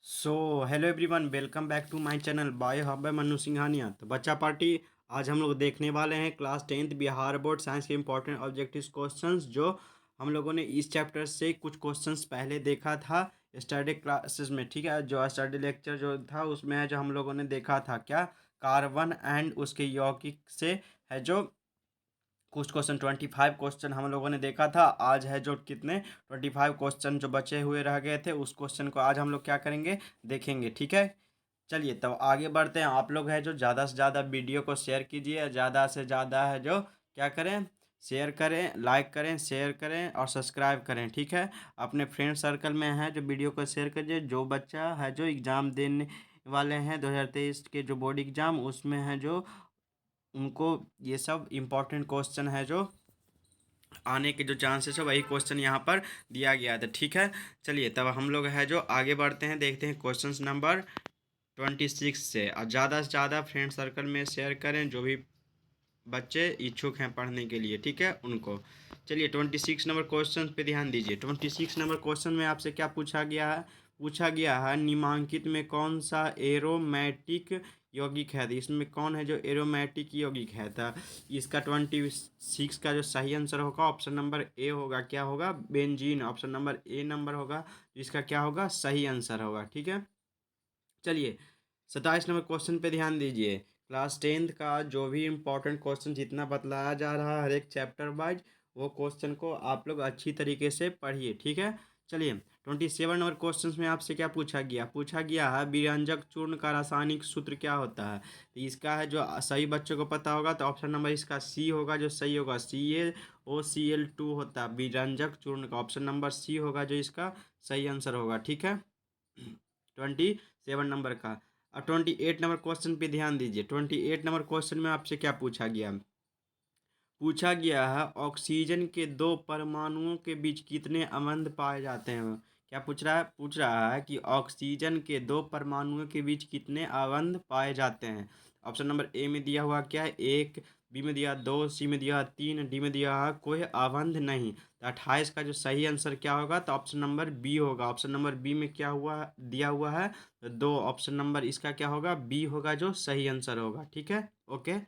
So hello everyone, welcome back to my channel by hub Manu Singhania. तो बच्चा party, आज हम लोग देखने वाले हैं class 10th Bihar board science के इंपॉर्टेंट ऑब्जेक्टिव क्वेश्चंस, जो हम लोगों ने इस चैप्टर से कुछ क्वेश्चंस पहले देखा था स्टडी क्लासेस में। ठीक है, जो स्टडी लेक्चर जो था उसमें है, जो हम लोगों ने देखा था क्या, कार्बन एंड उसके यौगिक से है जो कुछ क्वेश्चन 25 क्वेश्चन हम लोगों ने देखा था। आज है जो कितने 25 क्वेश्चन जो बचे हुए रह गए थे, उस क्वेश्चन को आज हम लोग क्या करेंगे, देखेंगे। ठीक है, चलिए तब आगे बढ़ते हैं। आप लोग है जो ज़्यादा से ज़्यादा वीडियो को शेयर कीजिए, ज़्यादा से ज़्यादा है जो क्या करें, शेयर करें, लाइक करें, शेयर करें और सब्सक्राइब करें। ठीक है, अपने फ्रेंड सर्कल में है जो वीडियो को शेयर कीजिए। जो बच्चा है जो एग्ज़ाम देने वाले हैं 2023 के जो बोर्ड एग्ज़ाम, उसमें है जो उनको ये सब इम्पोर्टेंट क्वेश्चन है जो आने के जो चांसेस है, वही क्वेश्चन यहाँ पर दिया गया था। ठीक है, चलिए तब हम लोग है जो आगे बढ़ते हैं, देखते हैं क्वेश्चन नंबर 26 से। और ज़्यादा से ज़्यादा फ्रेंड सर्कल में शेयर करें जो भी बच्चे इच्छुक हैं पढ़ने के लिए। ठीक है, उनको। चलिए 26 नंबर क्वेश्चन पे ध्यान दीजिए। 26 नंबर क्वेश्चन में आपसे क्या पूछा गया है, निम्नलिखित में कौन सा एरोमेटिक यौगिक है। तो इसमें कौन है जो एरोमेटिक यौगिक है। तो इसका 26 का जो सही आंसर होगा ऑप्शन नंबर ए होगा। क्या होगा, benzene. Option number A number होगा, इसका क्या होगा, सही आंसर होगा। ठीक है, चलिए 27 नंबर क्वेश्चन पे ध्यान दीजिए। क्लास 10th का जो भी इम्पोर्टेंट क्वेश्चन जितना बतलाया जा रहा है हर एक चैप्टर वाइज, वो क्वेश्चन को आप लोग अच्छी तरीके से पढ़िए। ठीक है, चलिए 27 नंबर क्वेश्चन में आपसे क्या पूछा गया है, विरंजक चूर्ण का रासायनिक सूत्र क्या होता है। तो इसका है जो सही बच्चों को पता होगा, तो ऑप्शन नंबर इसका सी होगा जो सही होगा। CaOCl2 होता है विरंजक चूर्ण का। ऑप्शन नंबर सी होगा जो इसका सही आंसर होगा। ठीक है, 27 नंबर का। अब 28 नंबर क्वेश्चन पे ध्यान दीजिए। 28 नंबर क्वेश्चन में आपसे क्या पूछा गया है, ऑक्सीजन के दो परमाणुओं के बीच कितने अवंध पाए जाते हैं। क्या पूछ रहा है कि ऑक्सीजन के दो परमाणुओं के बीच कितने अवंध पाए जाते हैं। ऑप्शन नंबर ए में दिया हुआ क्या है, एक। बी में दिया दो, सी में दिया तीन, डी में दिया है कोई अवंध नहीं। तो 28 का जो सही आंसर क्या होगा, तो ऑप्शन नंबर बी होगा। ऑप्शन नंबर बी में क्या दिया हुआ है, तो दो। ऑप्शन नंबर इसका क्या होगा, बी होगा जो सही आंसर होगा। ठीक है, ओके।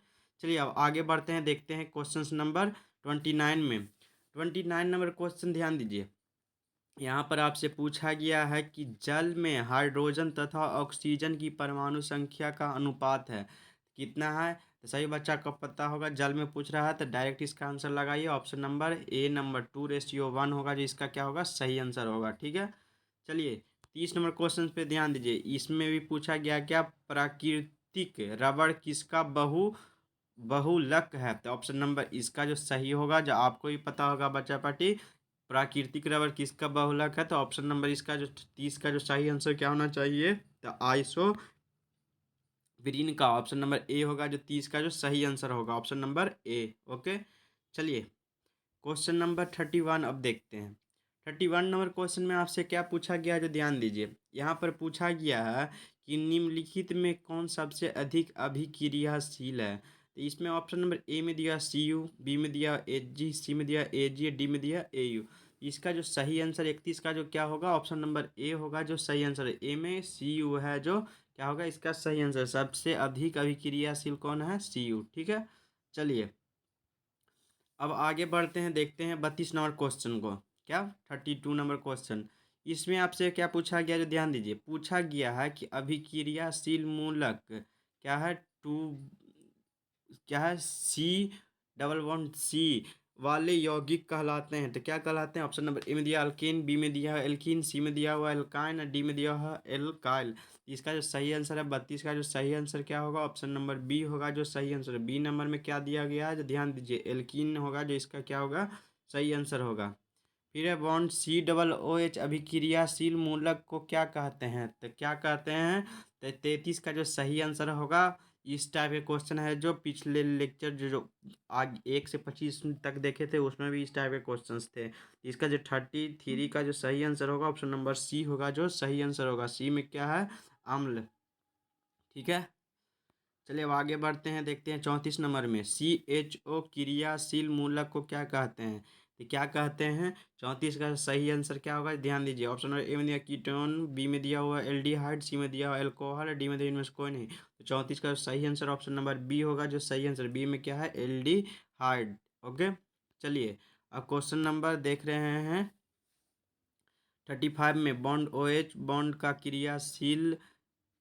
चलिए अब आगे बढ़ते हैं, देखते हैं क्वेश्चन नंबर 29 में। 29 नंबर क्वेश्चन ध्यान दीजिए। यहाँ पर आपसे पूछा गया है कि जल में हाइड्रोजन तथा ऑक्सीजन की परमाणु संख्या का अनुपात है कितना है। तो सही बच्चा को पता होगा, जल में पूछ रहा है तो डायरेक्ट इसका आंसर लगाइए। ऑप्शन नंबर ए नंबर 2:1 होगा जो इसका क्या होगा, सही आंसर होगा। ठीक है, चलिए 30 नंबर क्वेश्चन पे ध्यान दीजिए। इसमें भी पूछा गया क्या, प्राकृतिक रबड़ किसका बहुलक है। तो ऑप्शन नंबर इसका जो सही होगा, जो आपको ही पता होगा बच्चा पार्टी, प्राकृतिक रबर किसका बहुलक है। तो ऑप्शन नंबर इसका जो 30 का जो सही आंसर क्या होना चाहिए, तो आइसो विरीन का। ऑप्शन नंबर ए होगा जो 30 का जो सही आंसर होगा, ऑप्शन नंबर ए। ओके, चलिए क्वेश्चन नंबर 31 अब देखते हैं। 31 नंबर क्वेश्चन में आपसे क्या पूछा गया है, जो ध्यान दीजिए। यहाँ पर पूछा गया है कि निम्नलिखित में कौन सबसे अधिक अभिक्रियाशील है। तो इसमें ऑप्शन नंबर ए में दिया Cu, बी में दिया Hg, सी में दिया Ag, डी में दिया Au। इसका जो सही आंसर 31 का जो क्या होगा, ऑप्शन नंबर ए होगा जो सही आंसर है। ए में Cu है जो क्या होगा, इसका सही आंसर। सबसे अधिक अभिक्रियाशील कौन है, Cu। ठीक है, चलिए अब आगे बढ़ते हैं, देखते हैं 32 नंबर क्वेश्चन को। क्या, 32 नंबर क्वेश्चन। इसमें आपसे क्या पूछा गया, जो ध्यान दीजिए। पूछा गया है कि अभिक्रियाशील मूलक क्या है, टू क्या है, C, वाले यौगिक कहलाते हैं। तो क्या कहलाते हैं, ऑप्शन नंबर ए में दिया अल्केन, बी में दिया है एल्कीन, सी में दिया हुआ एल्काइन और डी में दिया हुआ एल्काइल। इसका जो सही आंसर है 32 का जो सही आंसर क्या होगा, ऑप्शन नंबर बी होगा जो सही आंसर है। बी नंबर में क्या दिया गया है, जो ध्यान दीजिए, एल्कीन होगा जो इसका क्या होगा, सही आंसर होगा। फिर है बॉन्ड COOH अभिक्रियाशील मूलक को क्या कहते हैं। तो क्या कहते हैं, तो 33 का जो सही आंसर होगा। इस टाइप के क्वेश्चन है जो पिछले लेक्चर जो आज 1 से 25 तक देखे थे, उसमें भी इस टाइप के क्वेश्चंस थे। इसका जो 33 का जो सही आंसर होगा, ऑप्शन नंबर सी होगा जो सही आंसर होगा। सी में क्या है, अम्ल। ठीक है, चलिए अब आगे बढ़ते हैं, देखते हैं 34 नंबर में। CHO क्रियाशील मूलक को क्या कहते हैं। तो क्या कहते हैं? 34 का सही आंसर क्या होगा, ध्यान दीजिए। ऑप्शन नंबर ए में दिया कीटोन, बी में दिया हुआ एल्डिहाइड, सी में दिया हुआ एल्कोहल, डी में दिया इनमें से कोई नहीं। तो 34 का सही आंसर ऑप्शन नंबर बी होगा, जो सही आंसर बी में क्या है, एल्डिहाइड। ओके, चलिए अब क्वेश्चन नंबर देख रहे हैं 35 में। बॉन्ड OH बॉन्ड का क्रियाशील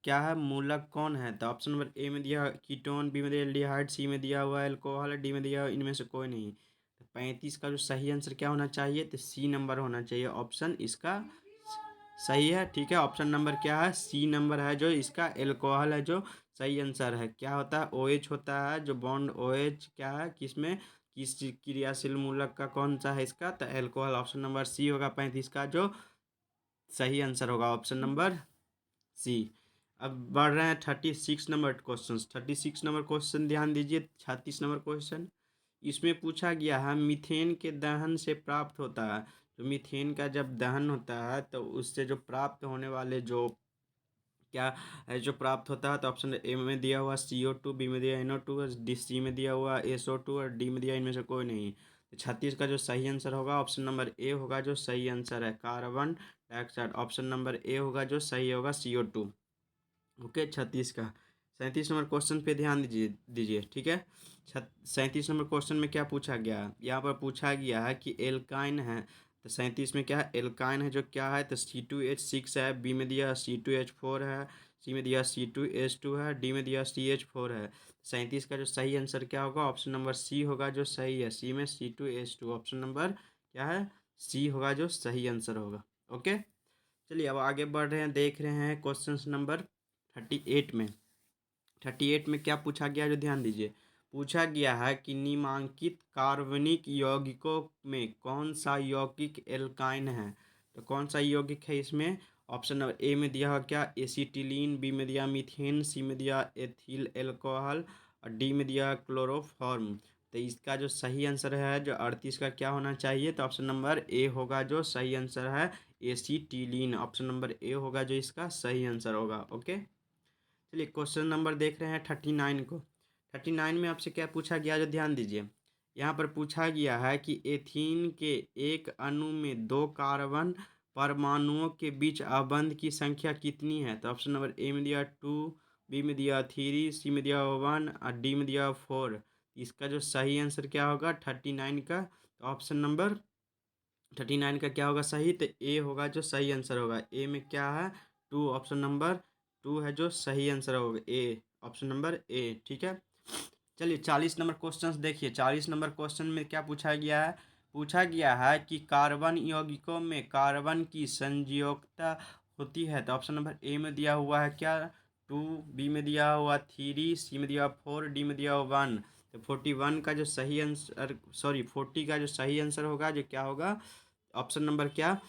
क्या है, मूलक कौन है? तो ऑप्शन नंबर ए में दिया कीटोन, बी में दिया एल्डिहाइड, सी में दिया हुआ एल्कोहल, डी में दिया इनमें से कोई नहीं। तो 35 का जो सही आंसर क्या होना चाहिए, तो सी नंबर होना चाहिए। ऑप्शन इसका सही है, ठीक है। ऑप्शन नंबर क्या है, सी नंबर है, जो इसका एल्कोहल है, जो सही आंसर है। क्या होता है, OH होता है, जो बॉन्ड OH क्या है, किसमें, किस क्रियाशील मूलक का कौन सा है इसका, तो एल्कोहल। ऑप्शन नंबर सी होगा 35 का जो सही आंसर होगा, ऑप्शन नंबर सी। अब बढ़ रहे हैं 36 नंबर क्वेश्चन। 36 नंबर क्वेश्चन ध्यान दीजिए। 36 नंबर क्वेश्चन इसमें पूछा गया है मीथेन के दहन से प्राप्त होता है। तो मीथेन का जब दहन होता है तो उससे जो प्राप्त होने वाले जो क्या है, जो प्राप्त होता है, तो ऑप्शन ए में दिया हुआ CO2, बी में दिया NO2, डी सी में दिया हुआ SO2 और डी में दिया इनमें से कोई नहीं। तो 36 का जो सही आंसर होगा, ऑप्शन नंबर ए होगा, जो सही आंसर है, carbon dioxide. Option number A होगा, जो सही होगा, CO2। ओके, 36 का। 37 नंबर क्वेश्चन पे ध्यान दीजिए दीजिए ठीक है। 37 नंबर क्वेश्चन में क्या पूछा गया है, यहाँ पर पूछा गया है कि एल्काइन है। तो 37 में क्या है, एल्काइन है, जो क्या है, तो C2H6 है, बी में दिया C2H4 है, सी में दिया C2H2 है, डी में दिया CH4 है। 37 का जो सही आंसर क्या होगा, ऑप्शन नंबर सी होगा, जो सही है, सी में C2H2। ऑप्शन नंबर क्या है, सी होगा, जो सही आंसर होगा। ओके, चलिए अब आगे बढ़ रहे हैं, देख रहे हैं क्वेश्चन नंबर 38 में। 38 में क्या पूछा गया है, जो ध्यान दीजिए। पूछा गया है कि निम्नांकित कार्बनिक यौगिकों में कौन सा यौगिक एल्काइन है। तो कौन सा यौगिक है इसमें, ऑप्शन नंबर ए में दिया हुआ क्या, एसिटिलीन, बी में दिया मीथेन, सी में दिया एथिल एल्कोहल और डी में दिया क्लोरोफॉर्म। तो इसका जो सही आंसर है, जो 38 का क्या होना चाहिए, तो ऑप्शन नंबर ए होगा, जो सही आंसर है, एसिटिलीन। ऑप्शन नंबर ए होगा, जो इसका सही आंसर होगा। ओके, चलिए क्वेश्चन नंबर देख रहे हैं 39 को। 39 में आपसे क्या पूछा गया, जो ध्यान दीजिए। यहाँ पर पूछा गया है कि एथीन के एक अणु में 2 कार्बन परमाणुओं के बीच अबंध की संख्या कितनी है। तो ऑप्शन नंबर ए में दिया 2, बी में दिया 3, सी में दिया 1 और डी में दिया 4। इसका जो सही आंसर क्या होगा 39 का, तो ऑप्शन नंबर 39 का क्या होगा सही, तो ए होगा, जो सही आंसर होगा। ए में क्या है, 2। ऑप्शन नंबर 2 है, जो सही आंसर होगा, ए। ऑप्शन नंबर ए, ठीक है। चलिए 40 नंबर क्वेश्चन देखिए। 40 नंबर क्वेश्चन में क्या पूछा गया है, पूछा गया है कि कार्बन यौगिकों में कार्बन की संयोजकता होती है। तो ऑप्शन नंबर ए में दिया हुआ है क्या, 2, बी में दिया हुआ 3, सी में दिया 4, डी में दिया 1। तो 41 का जो सही आंसर, सॉरी 40 का जो सही आंसर होगा, जो क्या होगा, ऑप्शन नंबर क्या,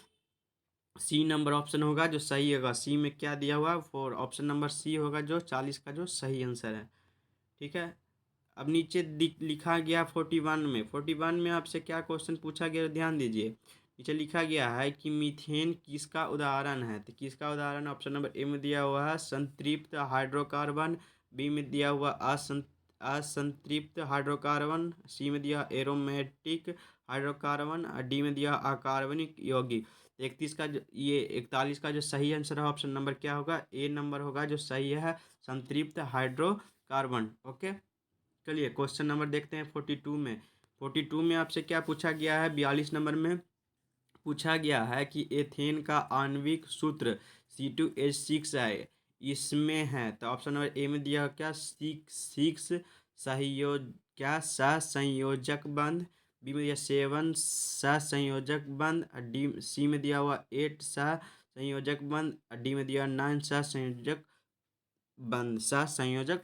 सी नंबर ऑप्शन होगा, जो सही होगा। सी में क्या दिया हुआ 4। ऑप्शन नंबर सी होगा, जो 40 का जो सही आंसर है, ठीक है। अब नीचे लिखा गया 41 में। 41 में आपसे क्या क्वेश्चन पूछा गया, ध्यान दीजिए। नीचे लिखा गया है कि मीथेन किसका उदाहरण है। तो किसका उदाहरण, ऑप्शन नंबर ए में दिया हुआ है संतृप्त हाइड्रोकार्बन, बी में दिया हुआ असंतृप्त हाइड्रोकार्बन, सी में दिया एरोमेटिक हाइड्रोकार्बन और डी में दिया अकार्बनिक यौगिक। 31 का जो ये 41 का जो सही आंसर है, ऑप्शन नंबर क्या होगा, ए नंबर होगा, जो सही है, संतृप्त हाइड्रोकार्बन। ओके, चलिए क्वेश्चन नंबर देखते हैं 42 में। 42 में आपसे क्या पूछा गया है, 42 नंबर में पूछा गया है कि एथेन का आणविक सूत्र C2H6 है, इसमें है। तो ऑप्शन नंबर ए में दिया क्या, 6 सहयोग क्या सहसंयोजक बंध, बी में दिया 7 सहसंयोजक बंध और डी सी में दिया हुआ 8 सहसंयोजक बंध और डी में दिया 9 सहसंयोजक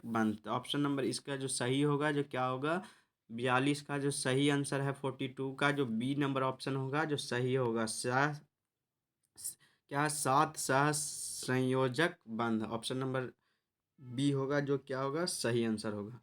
बंध। तो ऑप्शन नंबर इसका जो सही होगा, जो क्या होगा, 42 का जो सही आंसर है 42 का, जो बी नंबर ऑप्शन होगा, जो सही होगा, क्या 7 सहसंयोजक बंध। ऑप्शन नंबर बी होगा, जो क्या होगा, सही आंसर होगा।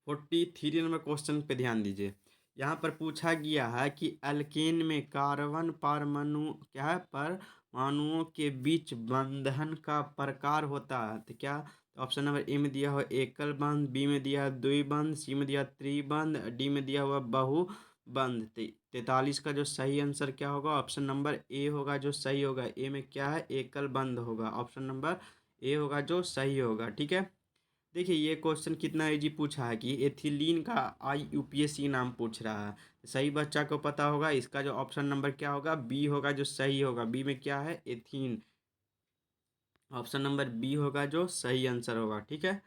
43 नंबर क्वेश्चन पे ध्यान दीजिए। यहाँ पर पूछा गया है कि अल्केन में कार्बन परमाणु क्या है, परमाणुओं के बीच बंधन का प्रकार होता है। तो क्या, तो ऑप्शन नंबर ए में दिया हुआ एकल बंध, बी में दिया द्विबंध, सी में दिया त्रिबंध, डी में दिया हुआ बहुबंध। 43 का जो सही आंसर क्या होगा, ऑप्शन नंबर ए होगा जो सही होगा। ए में क्या है, एकल बंध होगा। ऑप्शन नंबर ए होगा जो सही होगा। ठीक है, देखिए ये क्वेश्चन कितना इजी पूछा है कि एथिलीन का यूपीएससी नाम पूछ रहा है। सही बच्चा को पता होगा इसका जो ऑप्शन नंबर क्या होगा, बी होगा जो सही होगा। बी में क्या है, एथीन। ऑप्शन नंबर बी होगा जो सही आंसर होगा। ठीक है,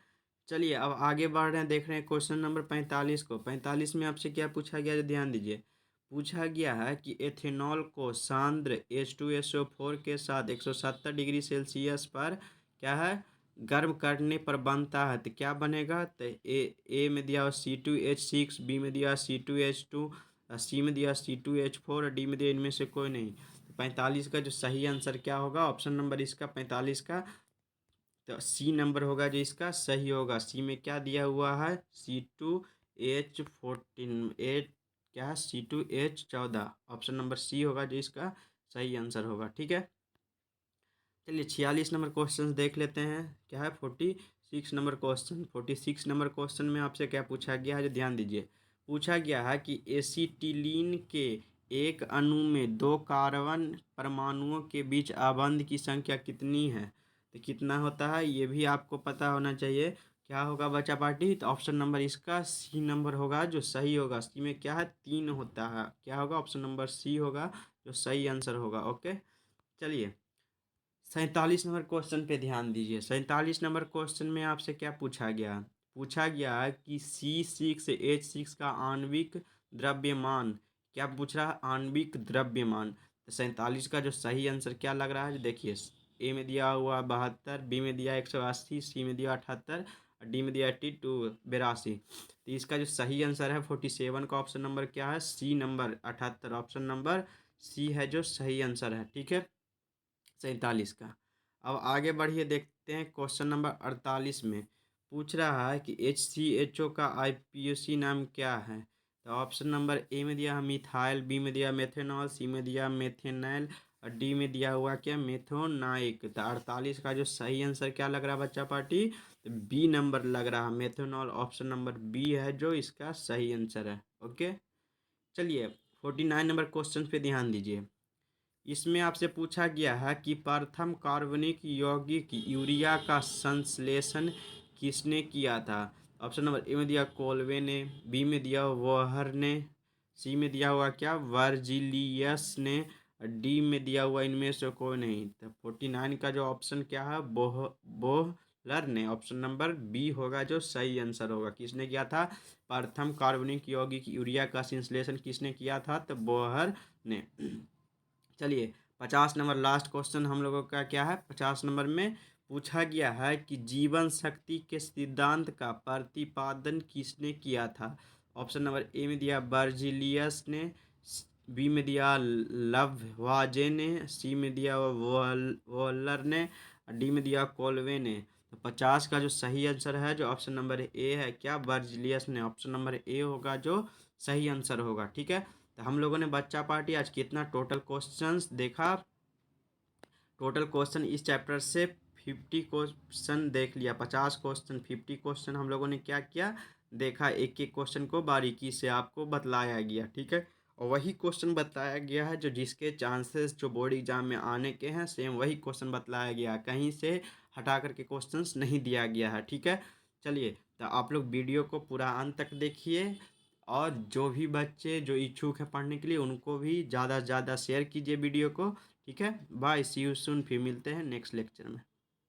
चलिए अब आगे बढ़ रहे हैं, देख रहे हैं क्वेश्चन नंबर 45 को। 45 में आपसे क्या पूछा गया है, ध्यान दीजिए। पूछा गया है कि एथेनॉल को सांद्र H2SO4 के साथ 170 डिग्री सेल्सियस पर क्या है, गर्म करने पर बनता है, तो क्या बनेगा। तो ए में दिया C2H6, बी में दिया C2H2, सी में दिया C2H4 और डी में दिया इनमें से कोई नहीं। तो 45 का जो सही आंसर क्या होगा, ऑप्शन नंबर इसका 45 का तो सी नंबर होगा जो इसका सही होगा। सी में क्या दिया हुआ है, C2H14, एट क्या है, C2H14। ऑप्शन नंबर सी होगा जो इसका सही आंसर होगा। ठीक है, चलिए 46 नंबर क्वेश्चन देख लेते हैं। क्या है, 46 नंबर क्वेश्चन। 46 नंबर क्वेश्चन में आपसे क्या पूछा गया है, जो ध्यान दीजिए। पूछा गया है कि एसिटिलीन के एक अणु में 2 कार्बन परमाणुओं के बीच आबंध की संख्या कितनी है। तो कितना होता है ये भी आपको पता होना चाहिए। क्या होगा बच्चा पार्टी, तो ऑप्शन नंबर इसका सी नंबर होगा जो सही होगा। सी में क्या है, 3 होता है। क्या होगा, ऑप्शन नंबर सी होगा जो सही आंसर होगा। ओके, चलिए 47 नंबर क्वेश्चन पे ध्यान दीजिए। 47 नंबर क्वेश्चन में आपसे क्या पूछा गया, पूछा गया है कि C6H6 का आणविक द्रव्यमान। क्या पूछ रहा है, आणविक द्रव्यमान। तो 47 का जो सही आंसर क्या लग रहा है, देखिए। ए में दिया हुआ 72, बी में दिया 180, सी में दिया 78 और डी में दिया 82 तो इसका जो सही आंसर है 47 का ऑप्शन नंबर क्या है, C number 78। Option number C है जो सही आंसर है। ठीक है, 47 का। अब आगे बढ़िए, देखते हैं क्वेश्चन नंबर 48 में। पूछ रहा है कि HCHO का IUPAC नाम क्या है। तो ऑप्शन नंबर ए में दिया है मिथाइल, बी में दिया मेथेनॉल, सी में दिया मेथेनैल और डी में दिया हुआ क्या, मेथोनाइक। तो 48 का जो सही आंसर क्या लग रहा है बच्चा पार्टी, तो बी नंबर लग रहा है, मेथेनॉल। ऑप्शन नंबर बी है जो इसका सही आंसर है। ओके, चलिए 49 नंबर क्वेश्चन पे ध्यान दीजिए। इसमें आपसे पूछा गया है कि प्रथम कार्बनिक यौगिक यूरिया का संश्लेषण किसने किया था। ऑप्शन नंबर ए में दिया कोल्वे ने, बी में दिया वोहर ने, सी में दिया हुआ क्या, वर्जिलियस ने, डी में दिया हुआ इनमें से कोई नहीं। तो 49 का जो ऑप्शन क्या है, बोहलर ने। ऑप्शन नंबर बी होगा जो सही आंसर होगा। किसने किया था, प्रथम कार्बनिक यौगिक यूरिया का संश्लेषण किसने किया था, तो बोहर ने। चलिए 50 नंबर लास्ट क्वेश्चन हम लोगों का क्या है, 50 नंबर में पूछा गया है कि जीवन शक्ति के सिद्धांत का प्रतिपादन किसने किया था। ऑप्शन नंबर ए में दिया बर्जिलियस ने, बी में दिया लववाजे ने, सी में दिया वोलर ने, डी में दिया कोल्वे ने। तो 50 का जो सही आंसर है जो ऑप्शन नंबर ए है क्या, बर्जिलियस ने। ऑप्शन नंबर ए होगा जो सही आंसर होगा। ठीक है, तो हम लोगों ने बच्चा पार्टी आज कितना टोटल क्वेश्चंस देखा। टोटल क्वेश्चन इस चैप्टर से 50 क्वेश्चन देख लिया। 50 क्वेश्चन 50 क्वेश्चन हम लोगों ने क्या किया, देखा। एक एक क्वेश्चन को बारीकी से आपको बतलाया गया। ठीक है, और वही क्वेश्चन बताया गया है जो जिसके चांसेस जो बोर्ड एग्जाम में आने के हैं, सेम वही क्वेश्चन बतलाया गया है, कहीं से हटा करके क्वेश्चंस नहीं दिया गया है। ठीक है, चलिए तो आप लोग वीडियो को पूरा अंत तक देखिए, और जो भी बच्चे जो इच्छुक हैं पढ़ने के लिए उनको भी ज़्यादा से ज़्यादा शेयर कीजिए वीडियो को। ठीक है, बाय, सी यू सून, फिर मिलते हैं नेक्स्ट लेक्चर में।